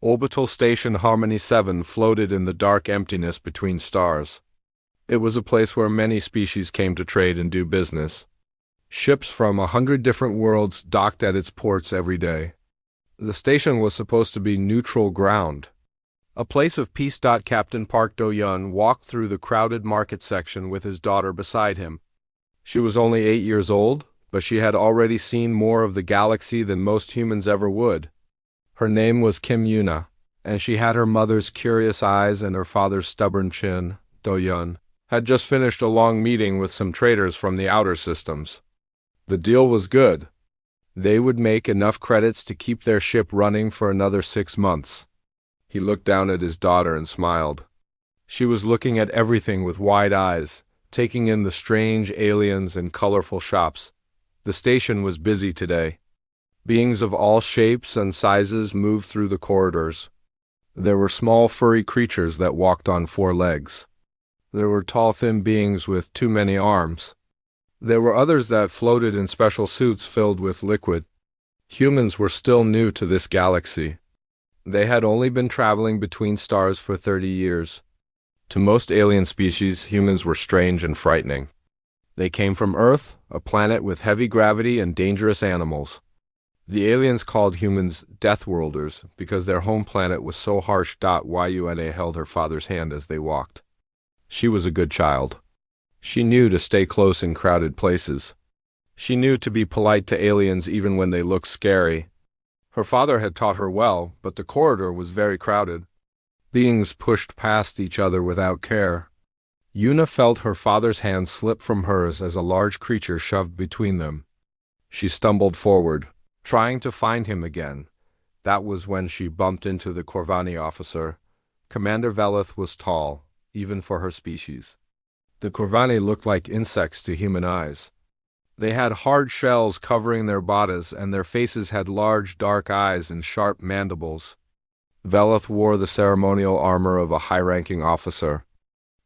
Orbital Station Harmony 7 floated in the dark emptiness between stars. It was a place where many species came to trade and do business. Ships from 100 different worlds docked at its ports every day. The station was supposed to be neutral ground, a place of peace. Captain Park Do-yeon walked through the crowded market section with his daughter beside him. She was only 8 years old, but she had already seen more of the galaxy than most humans ever would. Her name was Kim Yuna, and she had her mother's curious eyes and her father's stubborn chin. Do-yeon had just finished a long meeting with some traders from the outer systems. The deal was good. They would make enough credits to keep their ship running for another 6 months. He looked down at his daughter and smiled. She was looking at everything with wide eyes, taking in the strange aliens and colorful shops. The station was busy today. Beings of all shapes and sizes moved through the corridors. There were small furry creatures that walked on 4 legs. There were tall thin beings with too many arms. There were others that floated in special suits filled with liquid. Humans were still new to this galaxy. They had only been traveling between stars for 30 years. To most alien species, humans were strange and frightening. They came from Earth, a planet with heavy gravity and dangerous animals. The aliens called humans Deathworlders because their home planet was so harsh. Yuna held her father's hand as they walked. She was a good child. She knew to stay close in crowded places. She knew to be polite to aliens even when they looked scary. Her father had taught her well, but the corridor was very crowded. Beings pushed past each other without care. Yuna felt her father's hand slip from hers as a large creature shoved between them. She stumbled forward, trying to find him again. That was when she bumped into the Corvani officer. Commander Velith was tall, even for her species. The Corvani looked like insects to human eyes. They had hard shells covering their bodies, and their faces had large dark eyes and sharp mandibles. Velith wore the ceremonial armor of a high-ranking officer.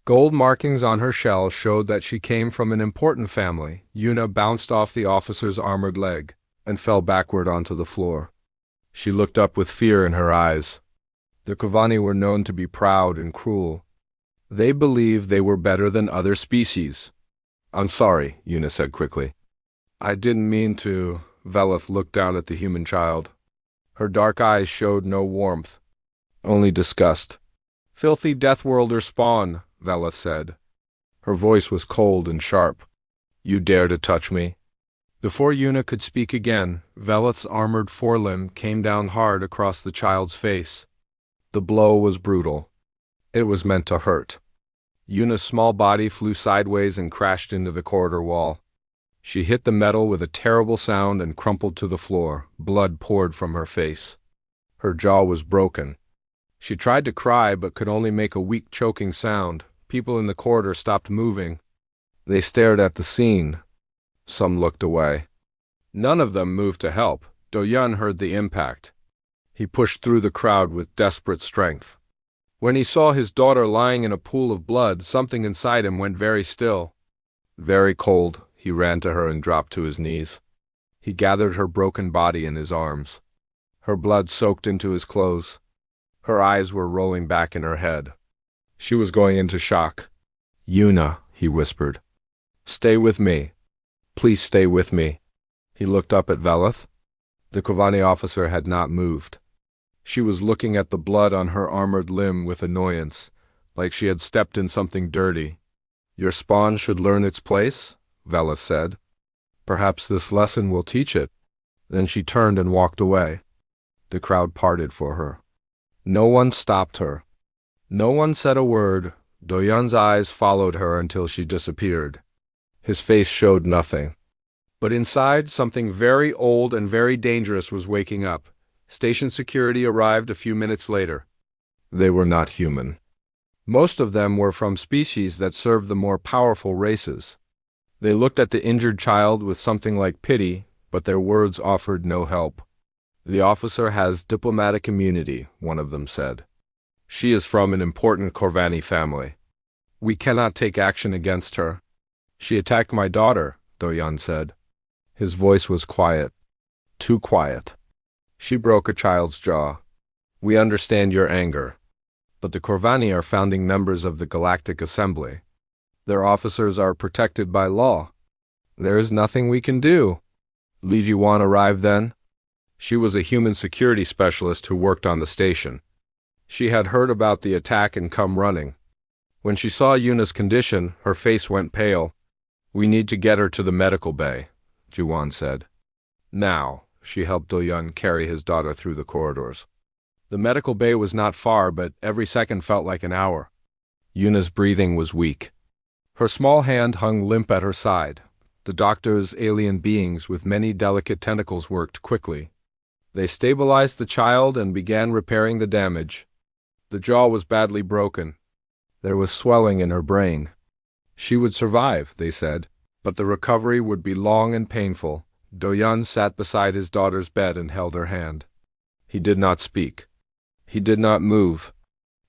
Gold markings on her shell showed that she came from an important family. Yuna bounced off the officer's armored leg and fell backward onto the floor. She looked up with fear in her eyes. The Corvani were known to be proud and cruel. They believed they were better than other species. "I'm sorry," Yuna said quickly. "I didn't mean to." Velith looked down at the human child. Her dark eyes showed no warmth, only disgust. "Filthy Deathworlder spawn," Velith said. Her voice was cold and sharp. "You dare to touch me?" Before Yuna could speak again, Velith's armored forelimb came down hard across the child's face. The blow was brutal. It was meant to hurt. Yuna's small body flew sideways and crashed into the corridor wall. She hit the metal with a terrible sound and crumpled to the floor. Blood poured from her face. Her jaw was broken. She tried to cry but could only make a weak choking sound. People in the corridor stopped moving. They stared at the scene. Some looked away. None of them moved to help. Do-yeon heard the impact. He pushed through the crowd with desperate strength. When he saw his daughter lying in a pool of blood, something inside him went very still. Very cold, he ran to her and dropped to his knees. He gathered her broken body in his arms. Her blood soaked into his clothes. Her eyes were rolling back in her head. She was going into shock. "Yuna," he whispered. "Stay with me. Please stay with me." He looked up at Velith. The Corvani officer had not moved. She was looking at the blood on her armored limb with annoyance, like she had stepped in something dirty. "Your spawn should learn its place," Velith said. "Perhaps this lesson will teach it." Then she turned and walked away. The crowd parted for her. No one stopped her. No one said a word. Do-yeon's eyes followed her until she disappeared. His face showed nothing. But inside, something very old and very dangerous was waking up. Station security arrived a few minutes later. They were not human. Most of them were from species that served the more powerful races. They looked at the injured child with something like pity, but their words offered no help. "The officer has diplomatic immunity," one of them said. "She is from an important Corvani family. We cannot take action against her." "She attacked my daughter," Do-yeon said. His voice was quiet. Too quiet. "She broke a child's jaw." We understand your anger. But the Corvani are founding members of the Galactic Assembly. Their officers are protected by law. There is nothing we can do. Li Jiwan arrived then. She was a human security specialist who worked on the station. She had heard about the attack and come running. When she saw Yuna's condition, her face went pale. We need to get her to the medical bay, Jiwan said. Now, she helped Do-yun carry his daughter through the corridors. The medical bay was not far, but every second felt like an hour. Yuna's breathing was weak. Her small hand hung limp at her side. The doctor's alien beings with many delicate tentacles worked quickly. They stabilized the child and began repairing the damage. The jaw was badly broken. There was swelling in her brain. She would survive, they said, but the recovery would be long and painful. Do-yun sat beside his daughter's bed and held her hand. He did not speak. He did not move.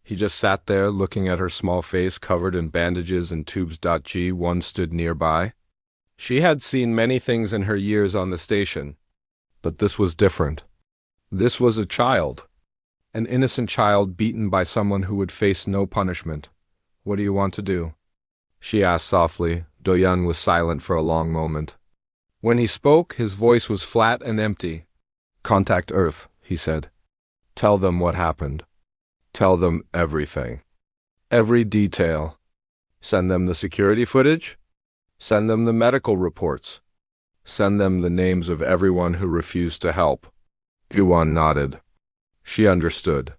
He just sat there looking at her small face covered in bandages and tubes. Ji-won stood nearby. She had seen many things in her years on the station, but this was different. This was a child. An innocent child beaten by someone who would face no punishment. What do you want to do? She asked softly. Do-yun was silent for a long moment. When he spoke, his voice was flat and empty. Contact Earth, he said. Tell them what happened. Tell them everything. Every detail. Send them the security footage. Send them the medical reports. Send them the names of everyone who refused to help. Ji-won nodded. She understood.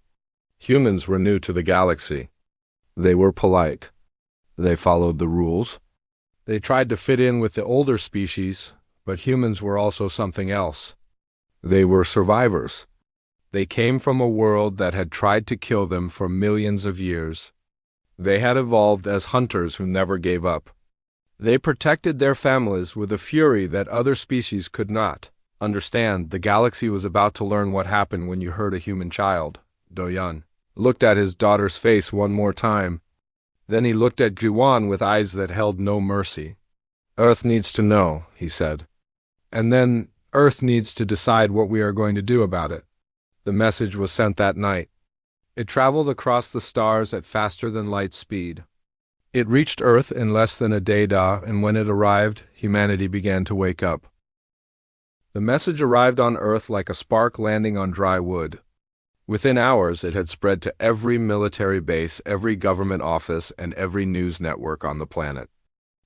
Humans were new to the galaxy. They were polite. They followed the rules. They tried to fit in with the older species, but humans were also something else. They were survivors. They came from a world that had tried to kill them for millions of years. They had evolved as hunters who never gave up. They protected their families with a fury that other species could not. Understand, the galaxy was about to learn what happened when you hurt a human child. Do-yun looked at his daughter's face one more time. Then he looked at Ji-won with eyes that held no mercy. Earth needs to know, he said. And then Earth needs to decide what we are going to do about it. The message was sent that night. It traveled across the stars at faster than light speed. It reached Earth in less than a day, and when it arrived, humanity began to wake up. The message arrived on Earth like a spark landing on dry wood. Within hours, it had spread to every military base, every government office, and every news network on the planet.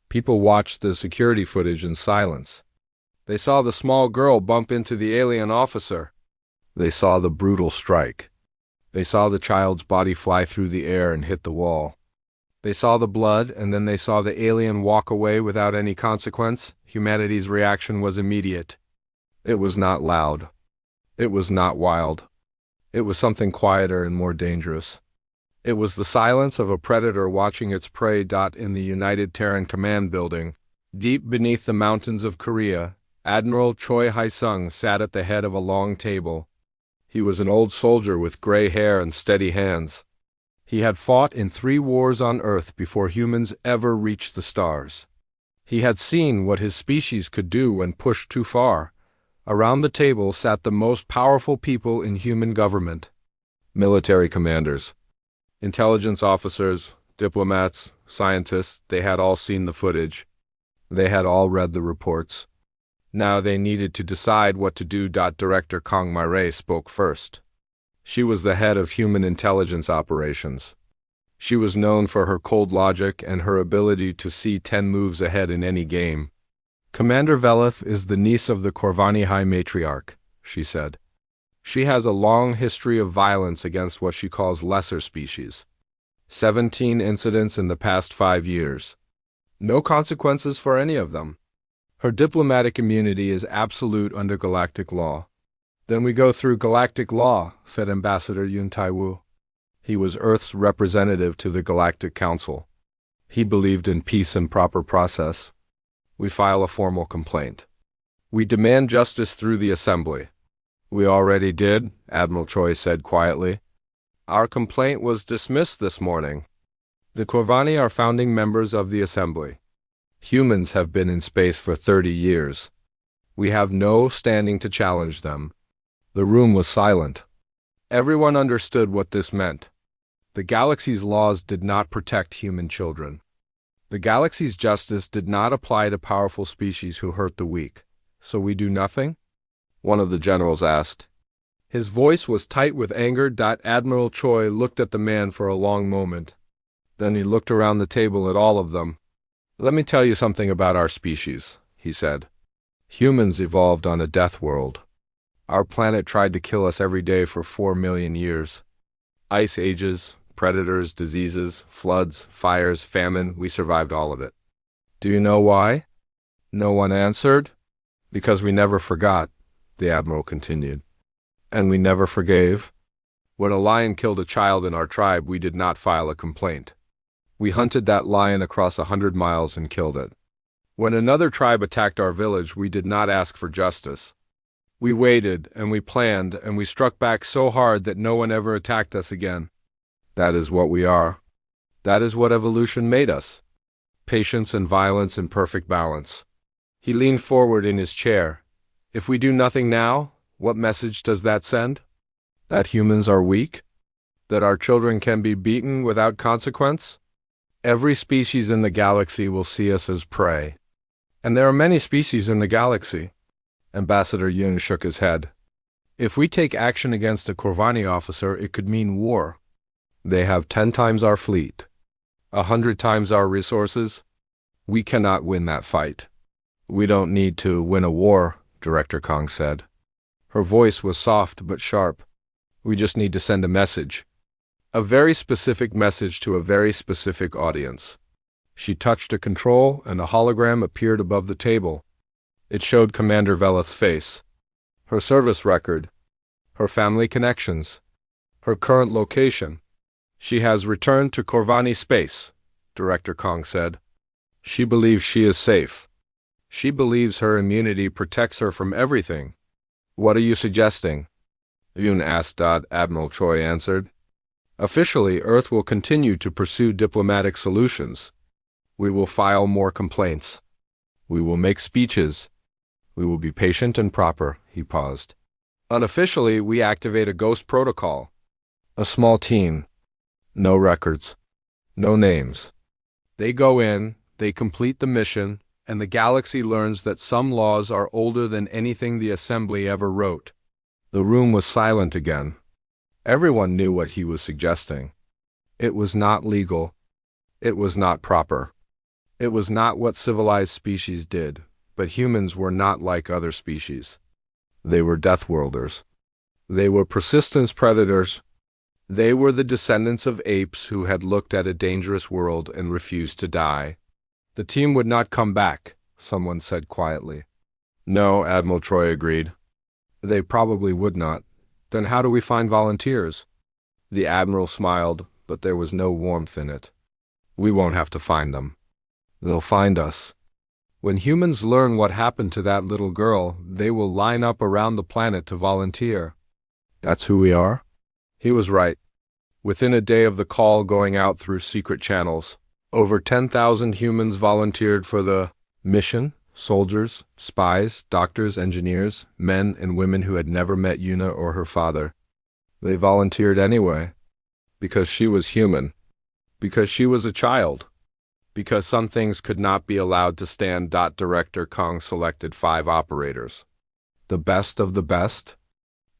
People watched the security footage in silence. They saw the small girl bump into the alien officer. They saw the brutal strike. They saw the child's body fly through the air and hit the wall. They saw the blood, and then they saw the alien walk away without any consequence. Humanity's reaction was immediate. It was not loud. It was not wild. It was something quieter and more dangerous. It was the silence of a predator watching its prey. In the United Terran Command Building, deep beneath the mountains of Korea, Admiral Choi Hae-sung sat at the head of a long table. He was an old soldier with gray hair and steady hands. He had fought in 3 wars on Earth before humans ever reached the stars. He had seen what his species could do when pushed too far. Around the table sat the most powerful people in human government. Military commanders, intelligence officers, diplomats, scientists. They had all seen the footage. They had all read the reports. Now they needed to decide what to do. Director Kong Mai-rae spoke first. She was the head of human intelligence operations. She was known for her cold logic and her ability to see 10 moves ahead in any game. Commander Velith is the niece of the Corvani High Matriarch, she said. She has a long history of violence against what she calls lesser species. 17 incidents in the past 5 years. No consequences for any of them. Her diplomatic immunity is absolute under galactic law. Then we go through galactic law, said Ambassador Yun Tai-woo. He was Earth's representative to the Galactic Council. He believed in peace and proper process. We file a formal complaint. We demand justice through the Assembly. We already did, Admiral Choi said quietly. Our complaint was dismissed this morning. The Corvani are founding members of the Assembly. Humans have been in space for 30 years. We have no standing to challenge them. The room was silent. Everyone understood what this meant. The galaxy's laws did not protect human children. The galaxy's justice did not apply to powerful species who hurt the weak. So we do nothing? One of the generals asked. His voice was tight with anger. Admiral Choi looked at the man for a long moment. Then he looked around the table at all of them. Let me tell you something about our species, he said. Humans evolved on a death world. Our planet tried to kill us every day for 4 million years. Ice ages, predators, diseases, floods, fires, famine, we survived all of it. Do you know why? No one answered. Because we never forgot, the Admiral continued. And we never forgave. When a lion killed a child in our tribe, we did not file a complaint. We hunted that lion across 100 miles and killed it. When another tribe attacked our village, we did not ask for justice. We waited, and we planned, and we struck back so hard that no one ever attacked us again. That is what we are. That is what evolution made us. Patience and violence in perfect balance. He leaned forward in his chair. If we do nothing now, what message does that send? That humans are weak? That our children can be beaten without consequence? Every species in the galaxy will see us as prey. And there are many species in the galaxy. Ambassador Yun shook his head. If we take action against a Corvani officer, it could mean war. They have 10 times our fleet, 100 times our resources. We cannot win that fight. We don't need to win a war, Director Kong said. Her voice was soft but sharp. We just need to send a message. A very specific message to a very specific audience. She touched a control, and a hologram appeared above the table. It showed Commander Veleth's face, her service record, her family connections, her current location. She has returned to Corvani space, Director Kong said. She believes she is safe. She believes her immunity protects her from everything. What are you suggesting? Yun asked. Admiral Choi answered. Officially, Earth will continue to pursue diplomatic solutions. We will file more complaints. We will make speeches. We will be patient and proper, he paused. Unofficially, we activate a ghost protocol. A small team. No records. No names. They go in, they complete the mission, and the galaxy learns that some laws are older than anything the Assembly ever wrote. The room was silent again. Everyone knew what he was suggesting. It was not legal. It was not proper. It was not what civilized species did. But humans were not like other species. They were Deathworlders. They were persistence predators. They were the descendants of apes who had looked at a dangerous world and refused to die. The team would not come back, someone said quietly. No, Admiral Choi agreed. They probably would not. Then how do we find volunteers? The Admiral smiled, but there was no warmth in it. We won't have to find them. They'll find us. When humans learn what happened to that little girl, they will line up around the planet to volunteer. That's who we are? He was right. Within a day of the call going out through secret channels, over 10,000 humans volunteered for the mission. Soldiers, spies, doctors, engineers, men and women who had never met Yuna or her father. They volunteered anyway. Because she was human. Because she was a child. Because some things could not be allowed to stand. Director Kong selected 5 operators. The best of the best?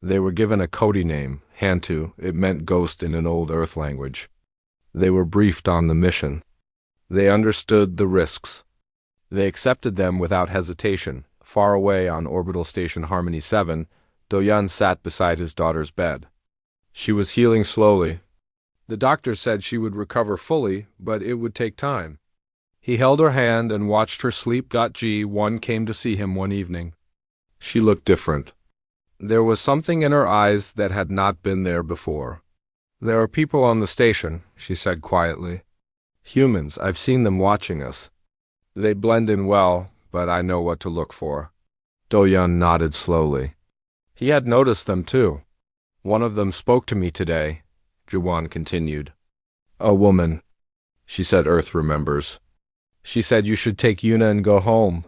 They were given a code name, Hantu. It meant ghost in an old Earth language. They were briefed on the mission. They understood the risks. They accepted them without hesitation. Far away on orbital station Harmony 7, Do-Yun sat beside his daughter's bed. She was healing slowly. The doctor said she would recover fully, but it would take time. He held her hand and watched her sleep. G1 came to see him one evening. She looked different. There was something in her eyes that had not been there before. There are people on the station, she said quietly. Humans, I've seen them watching us. They blend in well, but I know what to look for. Do-Yun nodded slowly. He had noticed them too. One of them spoke to me today, Juwan continued. A woman. She said Earth remembers. She said you should take Yuna and go home.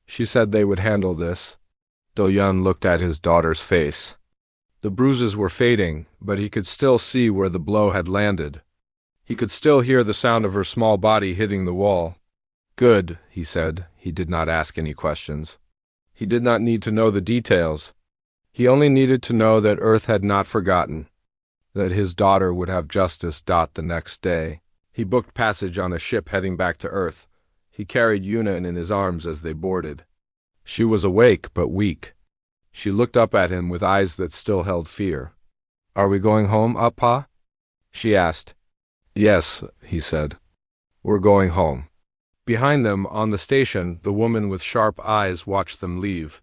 She said they would handle this. Do-Yun looked at his daughter's face. The bruises were fading, but he could still see where the blow had landed. He could still hear the sound of her small body hitting the wall. "Good," he said. He did not ask any questions. He did not need to know the details. He only needed to know that Earth had not forgotten, that his daughter would have justice. The next day, he booked passage on a ship heading back to Earth. He carried Yuna in his arms as they boarded. She was awake but weak. She looked up at him with eyes that still held fear. "Are we going home, Appa?" she asked. "Yes," he said. "We're going home." Behind them, on the station, the woman with sharp eyes watched them leave.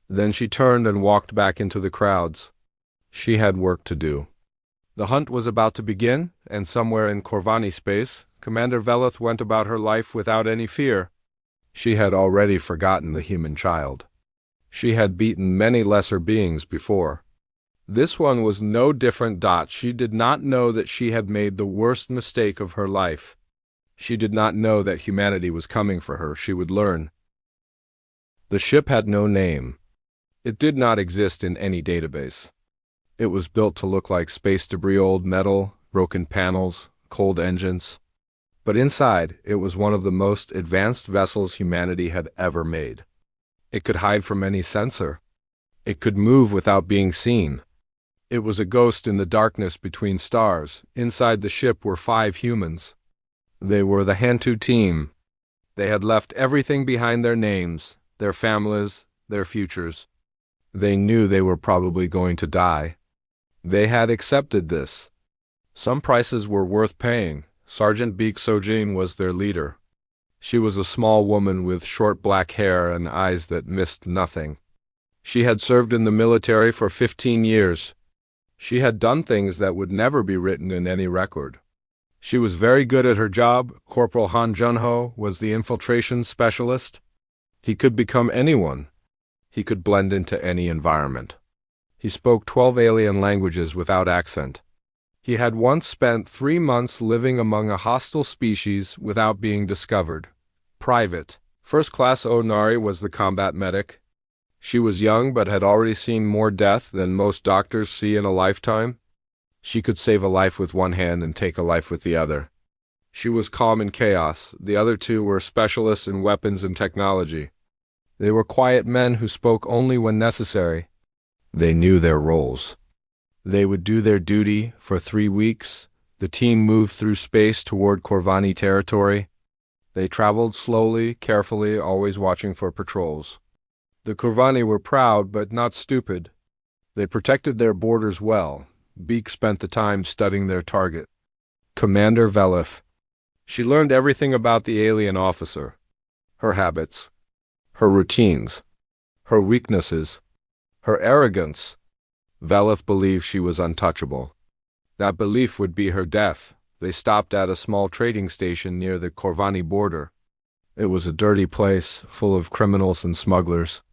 Then she turned and walked back into the crowds. She had work to do. The hunt was about to begin, and somewhere in Corvani space, Commander Velith went about her life without any fear. She had already forgotten the human child. She had beaten many lesser beings before. This one was no different. She did not know that she had made the worst mistake of her life. She did not know that humanity was coming for her. She would learn. The ship had no name. It did not exist in any database. It was built to look like space debris, old metal, broken panels, cold engines. But inside, it was one of the most advanced vessels humanity had ever made. It could hide from any sensor. It could move without being seen. It was a ghost in the darkness between stars. Inside the ship were 5 humans. They were the Hantu team. They had left everything behind: their names, their families, their futures. They knew they were probably going to die. They had accepted this. Some prices were worth paying. Sergeant Beek Sojin was their leader. She was a small woman with short black hair and eyes that missed nothing. She had served in the military for 15 years. She had done things that would never be written in any record. She was very good at her job. Corporal Han Junho was the infiltration specialist. He could become anyone. He could blend into any environment. He spoke 12 alien languages without accent. He had once spent 3 months living among a hostile species without being discovered. Private. First Class Onari was the combat medic. She was young but had already seen more death than most doctors see in a lifetime. She could save a life with one hand and take a life with the other. She was calm in chaos. The other 2 were specialists in weapons and technology. They were quiet men who spoke only when necessary. They knew their roles. They would do their duty for 3 weeks. The team moved through space toward Corvani territory. They traveled slowly, carefully, always watching for patrols. The Corvani were proud but not stupid. They protected their borders well. Beek spent the time studying their target, Commander Velith. She learned everything about the alien officer: her habits, her routines, her weaknesses, her arrogance. Velith believed she was untouchable. That belief would be her death. They stopped at a small trading station near the Corvani border. It was a dirty place, full of criminals and smugglers.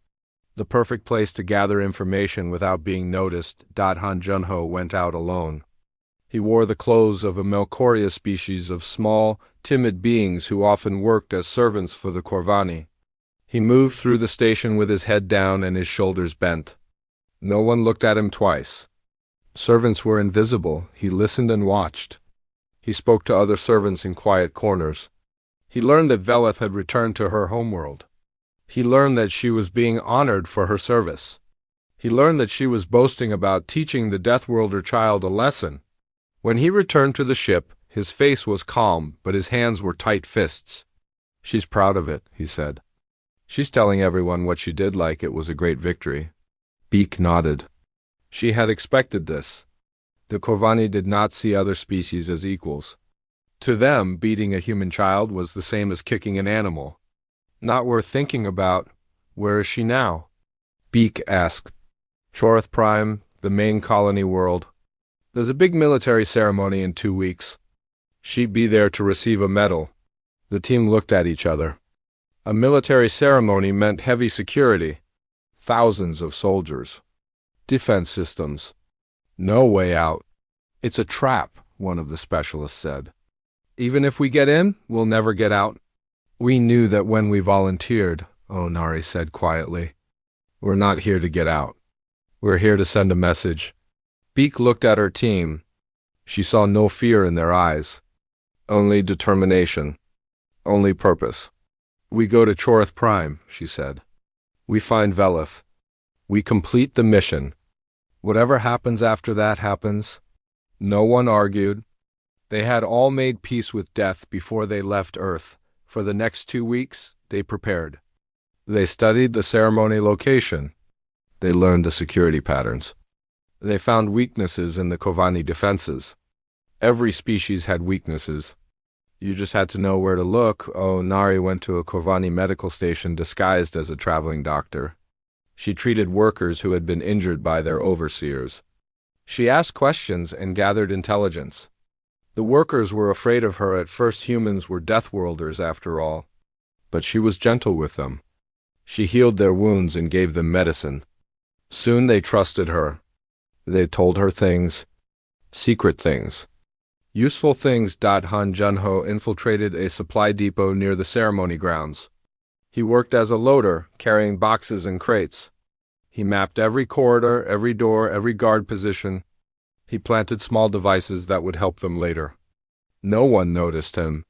The perfect place to gather information without being noticed. Han Junho went out alone. He wore the clothes of a Melcoria species of small, timid beings who often worked as servants for the Corvani. He moved through the station with his head down and his shoulders bent. No one looked at him twice. Servants were invisible. He listened and watched. He spoke to other servants in quiet corners. He learned that Velith had returned to her homeworld. He learned that she was being honored for her service. He learned that she was boasting about teaching the Deathworlder child a lesson. When he returned to the ship, his face was calm, but his hands were tight fists. "She's proud of it," he said. "She's telling everyone what she did, like it was a great victory." Beek nodded. She had expected this. The Corvani did not see other species as equals. To them, beating a human child was the same as kicking an animal. Not worth thinking about. Where is she now? Beek asked. Shorth Prime, the main colony world. There's a big military ceremony in 2 weeks. She'd be there to receive a medal. The team looked at each other. A military ceremony meant heavy security. Thousands of soldiers. Defense systems. No way out. It's a trap, one of the specialists said. Even if we get in, we'll never get out. We knew that when we volunteered, Onari said quietly. We're not here to get out. We're here to send a message. Beak looked at her team. She saw no fear in their eyes. Only determination. Only purpose. We go to Chorith Prime, she said. We find Velith. We complete the mission. Whatever happens after that happens. No one argued. They had all made peace with death before they left Earth. For the next 2 weeks, they prepared. They studied the ceremony location. They learned the security patterns. They found weaknesses in the Kovani defenses. Every species had weaknesses. You just had to know where to look. Oh, Nari went to a Kovani medical station disguised as a traveling doctor. She treated workers who had been injured by their overseers. She asked questions and gathered intelligence. The workers were afraid of her at first. Humans were Deathworlders after all. But she was gentle with them. She healed their wounds and gave them medicine. Soon they trusted her. They told her things. Secret things. Useful things. Han Junho infiltrated a supply depot near the ceremony grounds. He worked as a loader, carrying boxes and crates. He mapped every corridor, every door, every guard position. He planted small devices that would help them later. No one noticed him.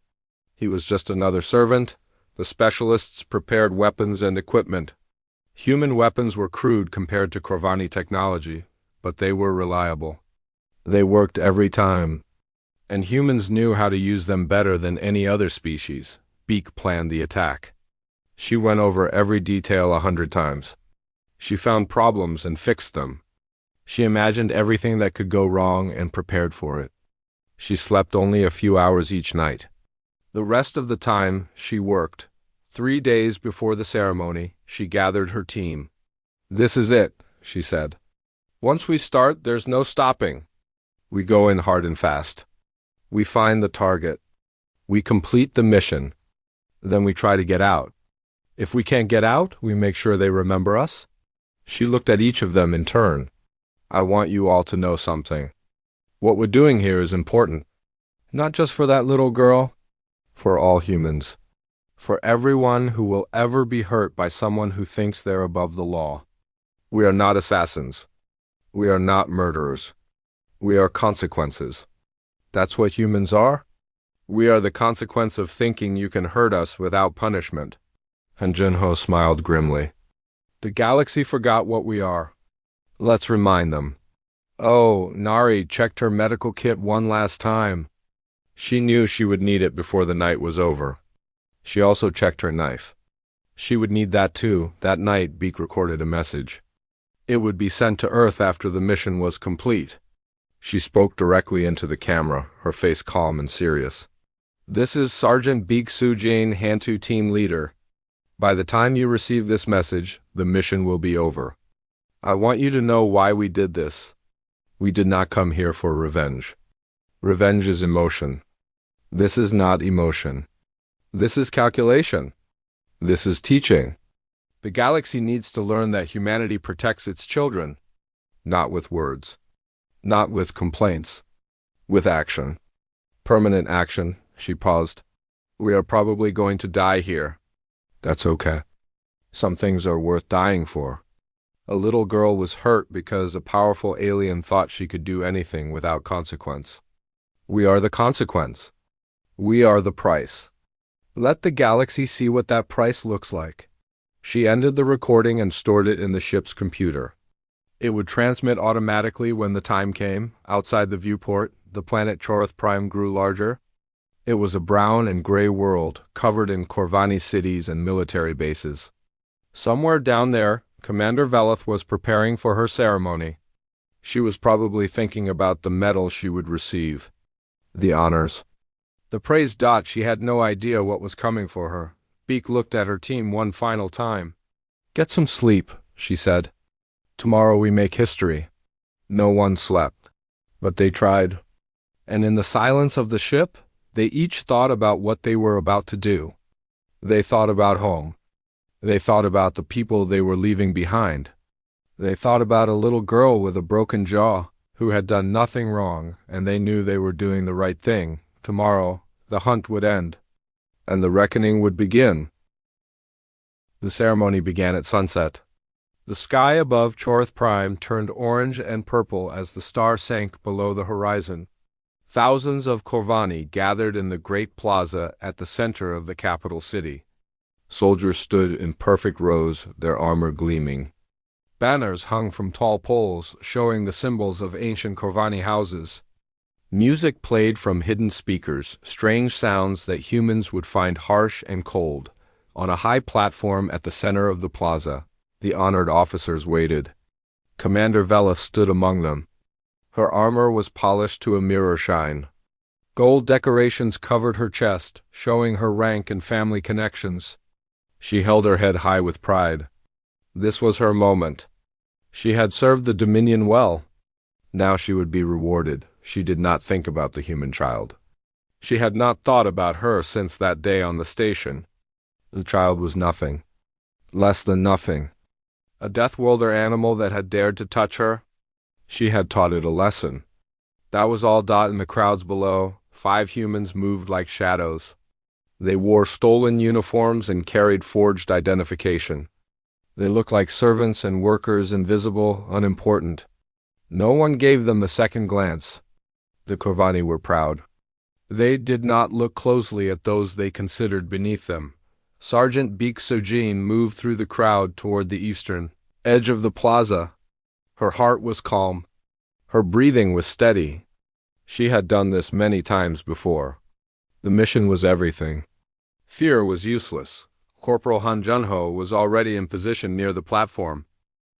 He was just another servant. The specialists prepared weapons and equipment. Human weapons were crude compared to Corvani technology, but they were reliable. They worked every time. And humans knew how to use them better than any other species. Beak planned the attack. She went over every detail 100 times. She found problems and fixed them. She imagined everything that could go wrong and prepared for it. She slept only a few hours each night. The rest of the time, she worked. 3 days before the ceremony, she gathered her team. This is it, she said. Once we start, there's no stopping. We go in hard and fast. We find the target. We complete the mission. Then we try to get out. If we can't get out, we make sure they remember us. She looked at each of them in turn. I want you all to know something. What we're doing here is important. Not just for that little girl, for all humans. For everyone who will ever be hurt by someone who thinks they're above the law. We are not assassins. We are not murderers. We are consequences. That's what humans are? We are the consequence of thinking you can hurt us without punishment. Han Junho smiled grimly. The galaxy forgot what we are. Let's remind them. Oh, Nari checked her medical kit one last time. She knew she would need it before the night was over. She also checked her knife. She would need that too. That night, Beak recorded a message. It would be sent to Earth after the mission was complete. She spoke directly into the camera, her face calm and serious. This is Sergeant Beak Sujane, Hantu team leader. By the time you receive this message, the mission will be over. I want you to know why we did this. We did not come here for revenge. Revenge is emotion. This is not emotion. This is calculation. This is teaching. The galaxy needs to learn that humanity protects its children. Not with words. Not with complaints. With action. Permanent action. She paused. We are probably going to die here. That's okay. Some things are worth dying for. A little girl was hurt because a powerful alien thought she could do anything without consequence. We are the consequence. We are the price. Let the galaxy see what that price looks like. She ended the recording and stored it in the ship's computer. It would transmit automatically when the time came. Outside the viewport, the planet Chorith Prime grew larger. It was a brown and gray world, covered in Corvani cities and military bases. Somewhere down there, Commander Velith was preparing for her ceremony. She was probably thinking about the medal she would receive. The honors. The praise. She had no idea what was coming for her. Beak looked at her team one final time. Get some sleep, she said. Tomorrow we make history. No one slept. But they tried. And in the silence of the ship, they each thought about what they were about to do. They thought about home. They thought about the people they were leaving behind. They thought about a little girl with a broken jaw who had done nothing wrong, and they knew they were doing the right thing. Tomorrow, the hunt would end, and the reckoning would begin. The ceremony began at sunset. The sky above Chorth Prime turned orange and purple as the star sank below the horizon. Thousands of Corvani gathered in the great plaza at the center of the capital city. Soldiers stood in perfect rows, their armor gleaming. Banners hung from tall poles, showing the symbols of ancient Corvani houses. Music played from hidden speakers, strange sounds that humans would find harsh and cold. On a high platform at the center of the plaza, the honored officers waited. Commander Vela stood among them. Her armor was polished to a mirror shine. Gold decorations covered her chest, showing her rank and family connections. She held her head high with pride. This was her moment. She had served the Dominion well. Now she would be rewarded. She did not think about the human child. She had not thought about her since that day on the station. The child was nothing. Less than nothing. A Deathworlder animal that had dared to touch her. She had taught it a lesson. That was all. In the crowds below, 5 humans moved like shadows. They wore stolen uniforms and carried forged identification. They looked like servants and workers, invisible, unimportant. No one gave them a second glance. The Corvani were proud. They did not look closely at those they considered beneath them. Sergeant Beek Sojin moved through the crowd toward the eastern edge of the plaza. Her heart was calm. Her breathing was steady. She had done this many times before. The mission was everything. Fear was useless. Corporal Han Junho was already in position near the platform.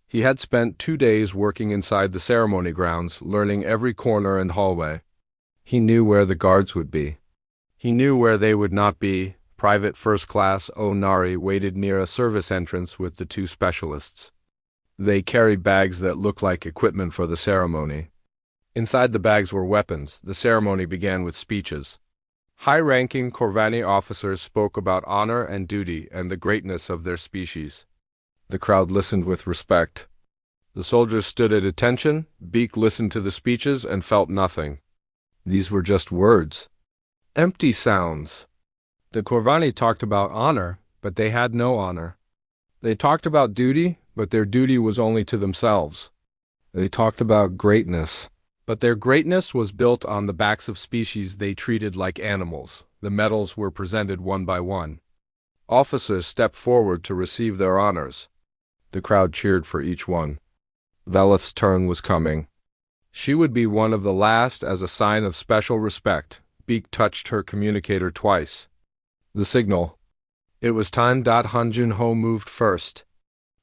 He had spent 2 days working inside the ceremony grounds, learning every corner and hallway. He knew where the guards would be. He knew where they would not be. Private First Class Onari waited near a service entrance with the 2 specialists. They carried bags that looked like equipment for the ceremony. Inside the bags were weapons. The ceremony began with speeches. High-ranking Corvani officers spoke about honor and duty and the greatness of their species. The crowd listened with respect. The soldiers stood at attention. Beek listened to the speeches and felt nothing. These were just words. Empty sounds. The Corvani talked about honor, but they had no honor. They talked about duty, but their duty was only to themselves. They talked about greatness, but their greatness was built on the backs of species they treated like animals. The medals were presented one by one. Officers stepped forward to receive their honors. The crowd cheered for each one. Veleth's turn was coming. She would be one of the last as a sign of special respect. Beek touched her communicator twice. The signal. It was time. Han Junho moved first.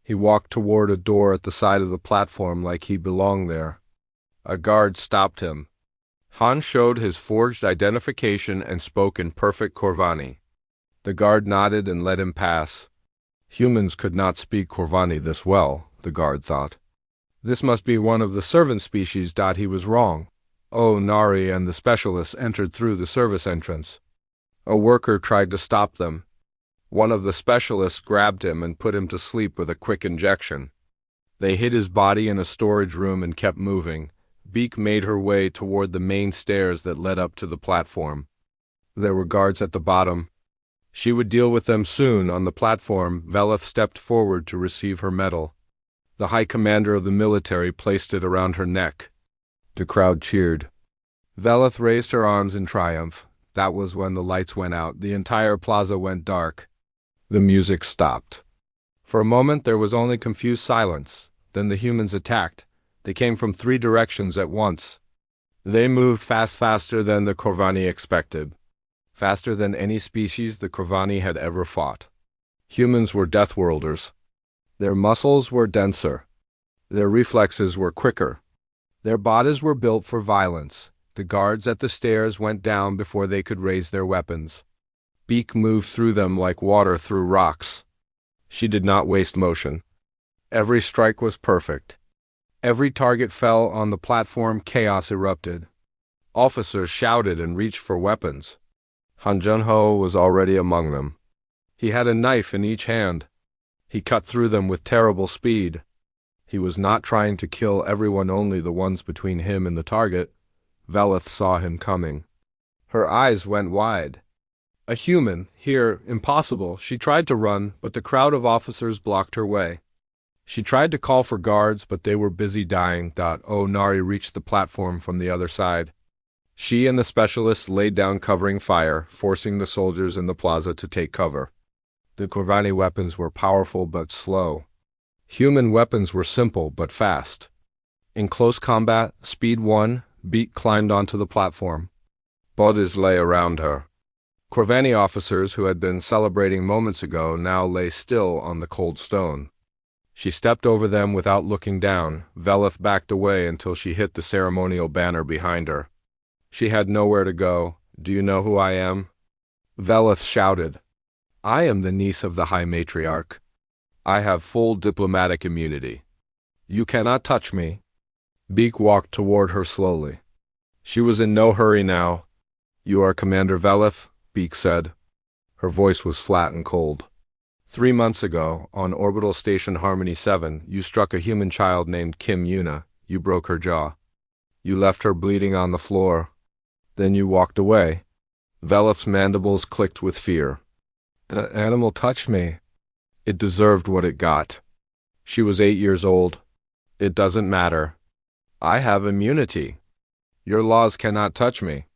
He walked toward a door at the side of the platform like he belonged there. A guard stopped him. Han showed his forged identification and spoke in perfect Corvani. The guard nodded and let him pass. Humans could not speak Corvani this well, the guard thought. This must be one of the servant species. He was wrong. Nari and the specialists entered through the service entrance. A worker tried to stop them. One of the specialists grabbed him and put him to sleep with a quick injection. They hid his body in a storage room and kept moving. Beek made her way toward the main stairs that led up to the platform. There were guards at the bottom. She would deal with them soon. On the platform, Veleth stepped forward to receive her medal. The High Commander of the military placed it around her neck. The crowd cheered. Veleth raised her arms in triumph. That was when the lights went out. The entire plaza went dark. The music stopped. For a moment there was only confused silence. Then the humans attacked. They came from 3 directions at once. They moved faster than the Corvani expected. Faster than any species the Corvani had ever fought. Humans were Deathworlders. Their muscles were denser. Their reflexes were quicker. Their bodies were built for violence. The guards at the stairs went down before they could raise their weapons. Beek moved through them like water through rocks. She did not waste motion. Every strike was perfect. Every target fell on the platform. Chaos erupted. Officers shouted and reached for weapons. Han Junho was already among them. He had a knife in each hand. He cut through them with terrible speed. He was not trying to kill everyone, only the ones between him and the target. Veleth saw him coming. Her eyes went wide. A human, here, impossible. She tried to run, but the crowd of officers blocked her way. She tried to call for guards, but they were busy dying. Nari reached the platform from the other side. She and the specialists laid down covering fire, forcing the soldiers in the plaza to take cover. The Corvani weapons were powerful but slow. Human weapons were simple but fast. In close combat, speed won. Beak climbed onto the platform. Bodies lay around her. Corvani officers who had been celebrating moments ago now lay still on the cold stone. She stepped over them without looking down. Velith backed away until she hit the ceremonial banner behind her. She had nowhere to go. "Do you know who I am?" Velith shouted. "I am the niece of the High Matriarch. I have full diplomatic immunity. You cannot touch me." Beak walked toward her slowly. She was in no hurry now. "You are Commander Velith," Beak said. Her voice was flat and cold. "3 months ago, on Orbital Station Harmony 7, you struck a human child named Kim Yuna. You broke her jaw. You left her bleeding on the floor. Then you walked away." Velith's mandibles clicked with fear. "An animal touched me. It deserved what it got. She was 8 years old. It doesn't matter. I have immunity. Your laws cannot touch me."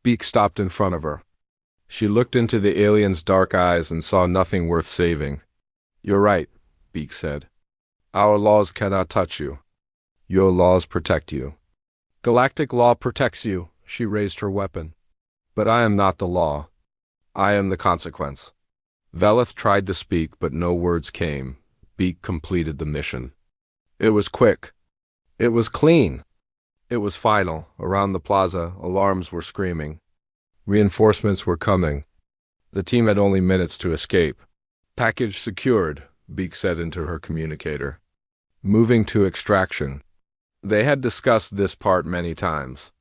Beak stopped in front of her. She looked into the alien's dark eyes and saw nothing worth saving. "You're right," Beak said. "Our laws cannot touch you. Your laws protect you." "Galactic law protects you," she raised her weapon. "But I am not the law. I am the consequence." Velith tried to speak, but no words came. Beak completed the mission. It was quick. It was clean. It was final. Around the plaza, alarms were screaming. Reinforcements were coming. The team had only minutes to escape. "Package secured," Beak said into her communicator. "Moving to extraction." They had discussed this part many times.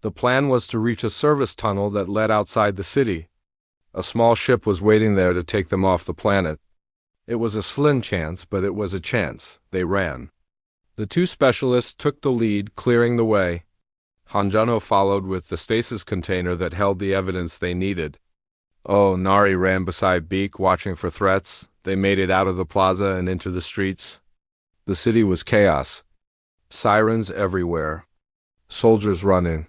The plan was to reach a service tunnel that led outside the city. A small ship was waiting there to take them off the planet. It was a slim chance, but it was a chance. They ran. The 2 specialists took the lead, clearing the way. Hanjunho followed with the stasis container that held the evidence they needed. Nari ran beside Beak, watching for threats. They made it out of the plaza and into the streets. The city was chaos. Sirens everywhere. Soldiers running.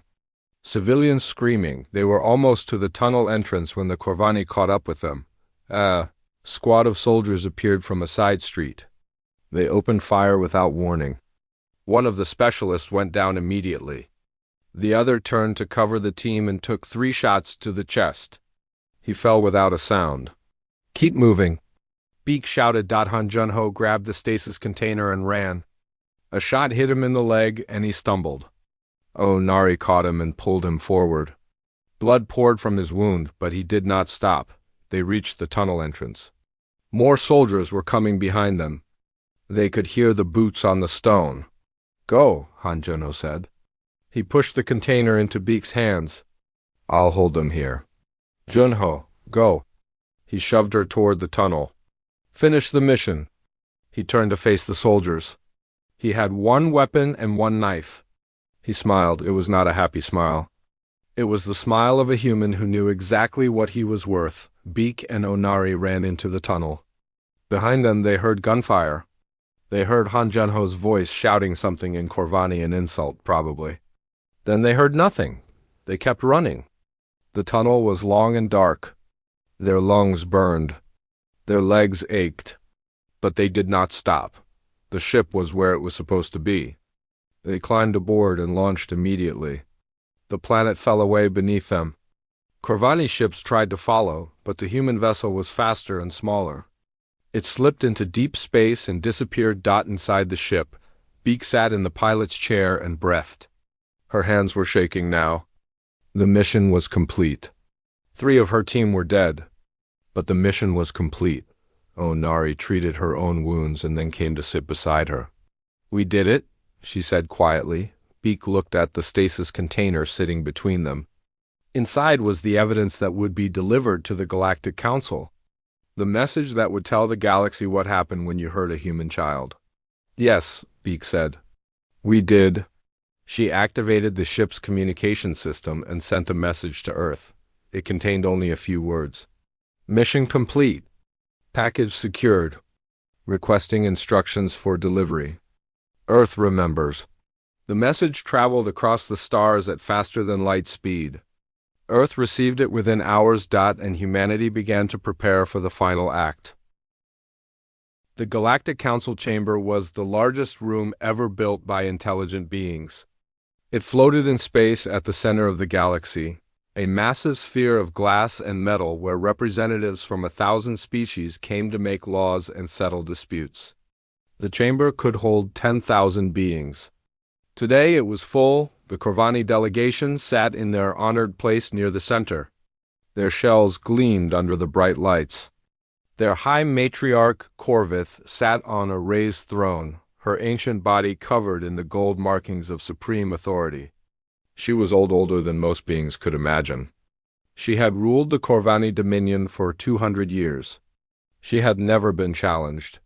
Civilians screaming. They were almost to the tunnel entrance when the Corvani caught up with them. A squad of soldiers appeared from a side street. They opened fire without warning. One of the specialists went down immediately. The other turned to cover the team and took 3 shots to the chest. He fell without a sound. "Keep moving," Beak shouted. Hanjunho grabbed the stasis container and ran. A shot hit him in the leg, and he stumbled. Nari caught him and pulled him forward. Blood poured from his wound, but he did not stop. They reached the tunnel entrance. More soldiers were coming behind them. They could hear the boots on the stone. "Go," Hanjunho said. He pushed the container into Beak's hands. "I'll hold them here." "Junho, go." He shoved her toward the tunnel. "Finish the mission." He turned to face the soldiers. He had 1 weapon and 1 knife. He smiled. It was not a happy smile. It was the smile of a human who knew exactly what he was worth. Beak and Onari ran into the tunnel. Behind them they heard gunfire. They heard Hanjunho's voice shouting something in Corvani, an insult, probably. Then they heard nothing. They kept running. The tunnel was long and dark. Their lungs burned. Their legs ached. But they did not stop. The ship was where it was supposed to be. They climbed aboard and launched immediately. The planet fell away beneath them. Corvani ships tried to follow, but the human vessel was faster and smaller. It slipped into deep space and disappeared. Inside the ship, Beak sat in the pilot's chair and breathed. Her hands were shaking now. The mission was complete. 3 of her team were dead, but the mission was complete. Nari treated her own wounds and then came to sit beside her. "We did it," she said quietly. Beak looked at the stasis container sitting between them. Inside was the evidence that would be delivered to the Galactic Council. The message that would tell the galaxy what happened when you hurt a human child. "Yes," Beak said. "We did." She activated the ship's communication system and sent a message to Earth. It contained only a few words. "Mission complete. Package secured. requesting instructions for delivery. Earth remembers. The message traveled across the stars at faster than light speed. Earth received it within hours. And humanity began to prepare for the final act. The Galactic Council Chamber was the largest room ever built by intelligent beings. It floated in space at the center of the galaxy, a massive sphere of glass and metal where representatives from 1,000 species came to make laws and settle disputes. The chamber could hold 10,000 beings. Today it was full. The Corvani delegation sat in their honored place near the center. Their shells gleamed under the bright lights. Their high matriarch, Corvith, sat on a raised throne, her ancient body covered in the gold markings of supreme authority. She was older than most beings could imagine. She had ruled the Corvani dominion for 200 years. She had never been challenged.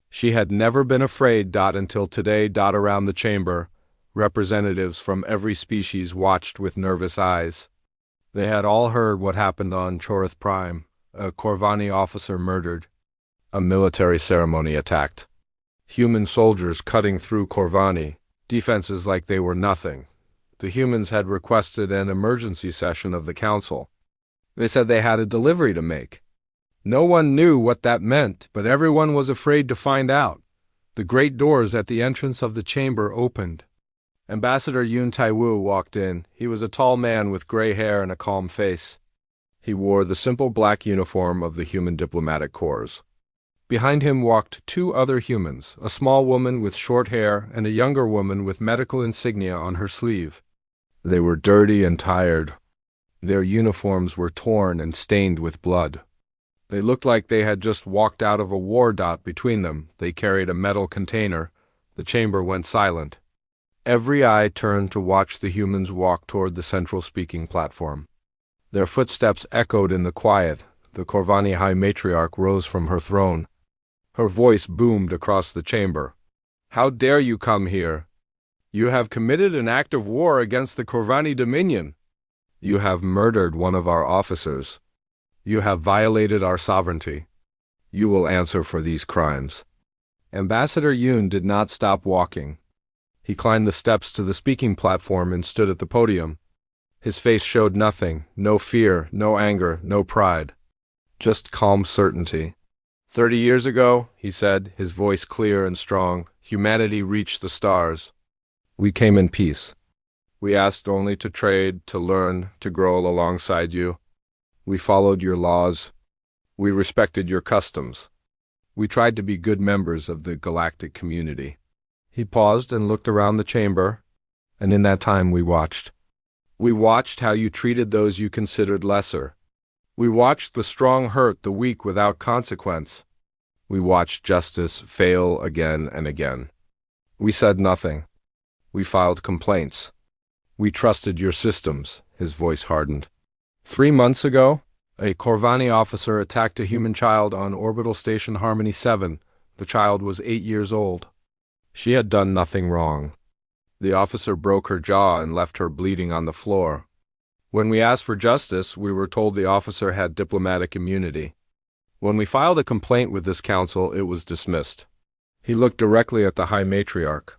She had never been afraid. Until today. Around the chamber, representatives from every species watched with nervous eyes. They had all heard what happened on Chorith Prime. A Corvani officer murdered. A military ceremony attacked. Human soldiers cutting through Corvani, defenses like they were nothing. The humans had requested an emergency session of the council. They said they had a delivery to make. No one knew what that meant, but everyone was afraid to find out. The great doors at the entrance of the chamber opened. Ambassador Yun Taiwu walked in. He was a tall man with gray hair and a calm face. He wore the simple black uniform of the human diplomatic corps. Behind him walked two other humans, a small woman with short hair and a younger woman with medical insignia on her sleeve. They were dirty and tired. Their uniforms were torn and stained with blood. They looked like they had just walked out of a war. Between them, they carried a metal container. The chamber went silent. Every eye turned to watch the humans walk toward the central speaking platform. Their footsteps echoed in the quiet. The Corvani High Matriarch rose from her throne. Her voice boomed across the chamber. "How dare you come here? You have committed an act of war against the Corvani Dominion. You have murdered one of our officers. You have violated our sovereignty. You will answer for these crimes." Ambassador Yun did not stop walking. He climbed the steps to the speaking platform and stood at the podium. His face showed nothing, no fear, no anger, no pride. Just calm certainty. 30 years ago, he said, his voice clear and strong, humanity reached the stars. We came in peace. We asked only to trade, to learn, to grow alongside you. We followed your laws. We respected your customs. We tried to be good members of the galactic community. He paused and looked around the chamber, and in that time we watched. We watched how you treated those you considered lesser. We watched the strong hurt the weak without consequence. We watched justice fail again and again. We said nothing. We filed complaints. We trusted your systems. His voice hardened. 3 months ago, a Corvani officer attacked a human child on Orbital Station Harmony 7. The child was 8 years old. She had done nothing wrong. The officer broke her jaw and left her bleeding on the floor. When we asked for justice, we were told the officer had diplomatic immunity. When we filed a complaint with this council, it was dismissed. He looked directly at the High Matriarch.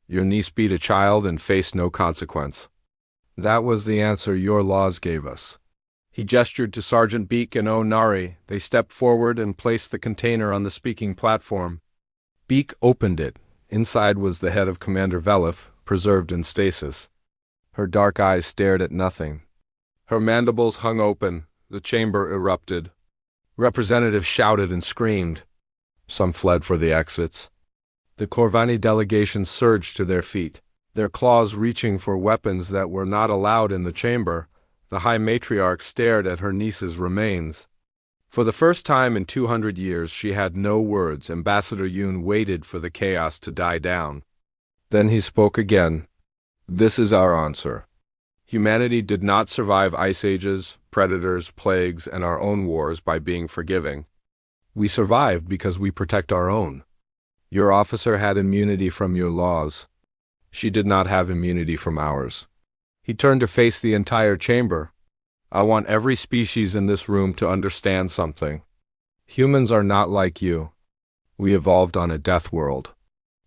Your niece beat a child and faced no consequence. That was the answer your laws gave us. He gestured to Sergeant Beak and Nari. They stepped forward and placed the container on the speaking platform. Beak opened it. Inside was the head of Commander Velif, preserved in stasis. Her dark eyes stared at nothing. Her mandibles hung open. The chamber erupted. Representatives shouted and screamed. Some fled for the exits. The Corvani delegation surged to their feet, their claws reaching for weapons that were not allowed in the chamber. The High Matriarch stared at her niece's remains. For the first time in 200 years, she had no words. Ambassador Yun waited for the chaos to die down. Then he spoke again. This is our answer. Humanity did not survive ice ages, predators, plagues, and our own wars by being forgiving. We survived because we protect our own. Your officer had immunity from your laws. She did not have immunity from ours. He turned to face the entire chamber. I want every species in this room to understand something. Humans are not like you. We evolved on a death world.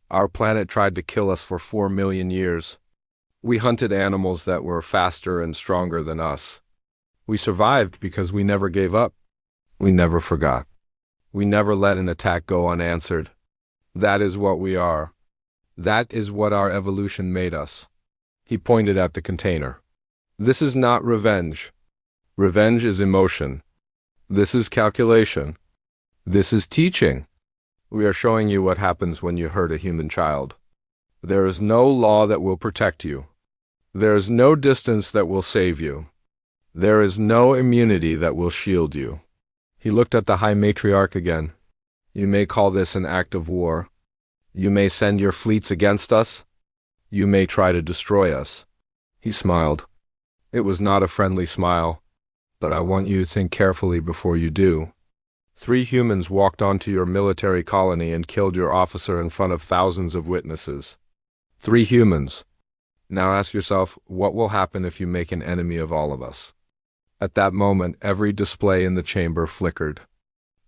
Our planet tried to kill us for 4 million years. We hunted animals that were faster and stronger than us. We survived because we never gave up. We never forgot. We never let an attack go unanswered. That is what we are. That is what our evolution made us. He pointed at the container. This is not revenge. Revenge is emotion. This is calculation. This is teaching. We are showing you what happens when you hurt a human child. There is no law that will protect you. There is no distance that will save you. There is no immunity that will shield you. He looked at the High Matriarch again. You may call this an act of war. You may send your fleets against us. You may try to destroy us. He smiled. It was not a friendly smile, but I want you to think carefully before you do. 3 humans walked onto your military colony and killed your officer in front of thousands of witnesses. 3 humans. Now ask yourself, what will happen if you make an enemy of all of us? At that moment, every display in the chamber flickered.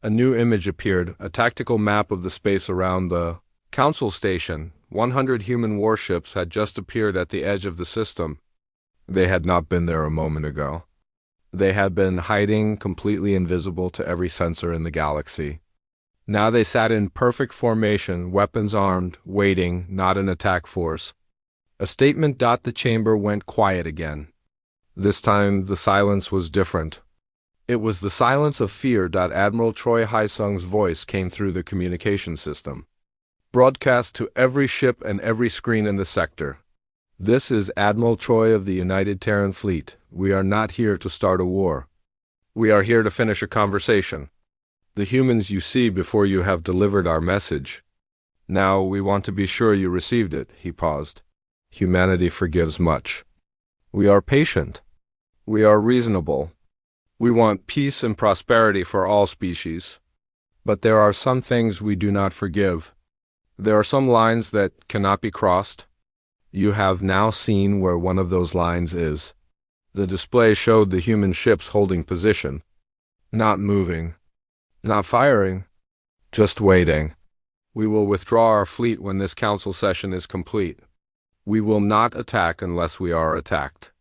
A new image appeared, a tactical map of the space around the Council Station. 100 human warships had just appeared at the edge of the system. They had not been there a moment ago. They had been hiding, completely invisible to every sensor in the galaxy. Now they sat in perfect formation, weapons armed, waiting, not an attack force. A statement. The chamber went quiet again. This time the silence was different. It was the silence of fear. Admiral Troy Hysung's voice came through the communication system. Broadcast to every ship and every screen in the sector. This is Admiral Troy of the United Terran Fleet. We are not here to start a war. We are here to finish a conversation. The humans you see before you have delivered our message. Now we want to be sure you received it. He paused. Humanity forgives much. We are patient. We are reasonable. We want peace and prosperity for all species. But there are some things we do not forgive. There are some lines that cannot be crossed. You have now seen where one of those lines is. The display showed the human ships holding position. Not moving. Not firing. Just waiting. We will withdraw our fleet when this council session is complete. We will not attack unless we are attacked.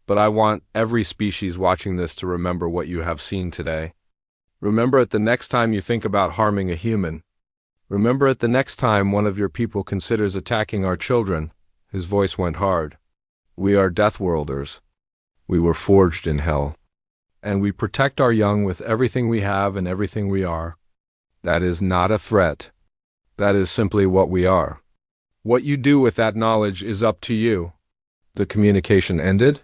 But I want every species watching this to remember what you have seen today. Remember it the next time you think about harming a human. Remember it the next time one of your people considers attacking our children. His voice went hard. We are Deathworlders. We were forged in hell. And we protect our young with everything we have and everything we are. That is not a threat. That is simply what we are. What you do with that knowledge is up to you. The communication ended.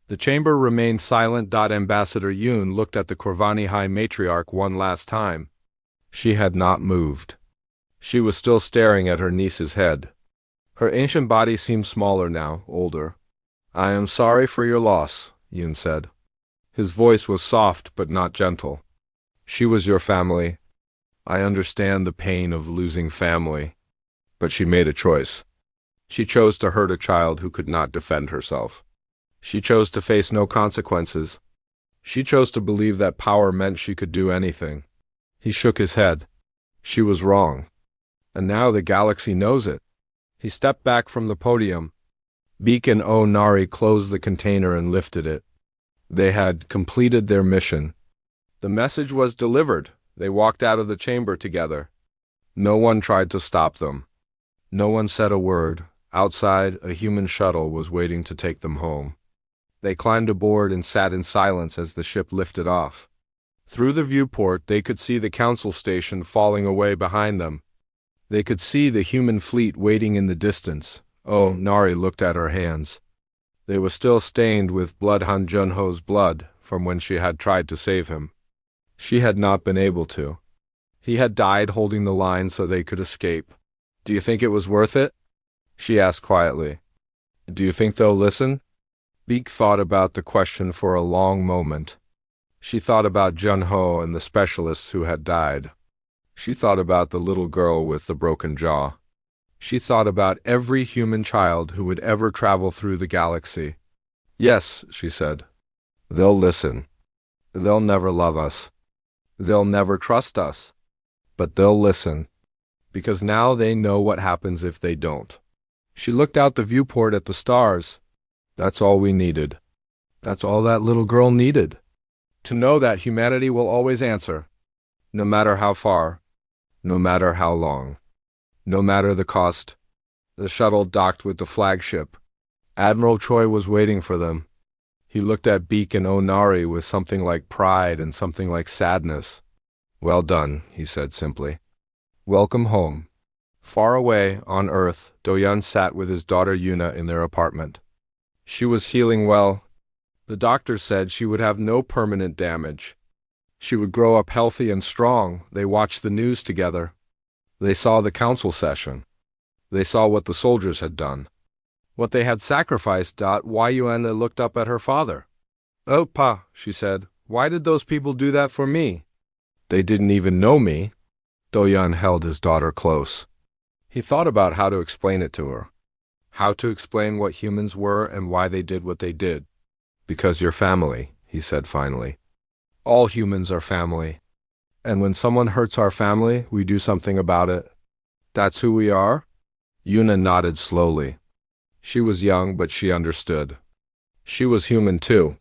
The chamber remained silent. Ambassador Yoon looked at the Corvani High Matriarch one last time. She had not moved. She was still staring at her niece's head. Her ancient body seemed smaller now, older. I am sorry for your loss, Yoon said. His voice was soft but not gentle. She was your family. I understand the pain of losing family. But she made a choice. She chose to hurt a child who could not defend herself. She chose to face no consequences. She chose to believe that power meant she could do anything. He shook his head. She was wrong. And now the galaxy knows it. He stepped back from the podium. Beak and Nari closed the container and lifted it. They had completed their mission. The message was delivered. They walked out of the chamber together. No one tried to stop them. No one said a word. Outside, a human shuttle was waiting to take them home. They climbed aboard and sat in silence as the ship lifted off. Through the viewport, they could see the council station falling away behind them. They could see the human fleet waiting in the distance. Nari looked at her hands. They were still stained with blood. Han Junho's blood from when she had tried to save him. She had not been able to. He had died holding the line so they could escape. Do you think it was worth it? She asked quietly. Do you think they'll listen? Beak thought about the question for a long moment. She thought about Junho and the specialists who had died. She thought about the little girl with the broken jaw. She thought about every human child who would ever travel through the galaxy. Yes, she said. They'll listen. They'll never love us. They'll never trust us. But they'll listen. because now they know what happens if they don't. She looked out the viewport at the stars. That's all we needed. That's all that little girl needed. To know that humanity will always answer, no matter how far, no matter how long, no matter the cost. The shuttle docked with the flagship. Admiral Choi was waiting for them. He looked at Beak and Onari with something like pride and something like sadness. "Well done," he said simply. "Welcome home." Far away, on Earth, Do-yeon sat with his daughter Yuna in their apartment. She was healing well. The doctor said she would have no permanent damage. She would grow up healthy and strong. They watched the news together. They saw the council session. They saw what the soldiers had done, what they had sacrificed. Yuna looked up at her father. "Oh, Pa," she said, "why did those people do that for me? They didn't even know me." Do-yeon held his daughter close. He thought about how to explain it to her, how to explain what humans were and why they did what they did. "Because you're family," he said finally. "All humans are family. And when someone hurts our family, we do something about it. That's who we are?" Yuna nodded slowly. She was young, but she understood. She was human too.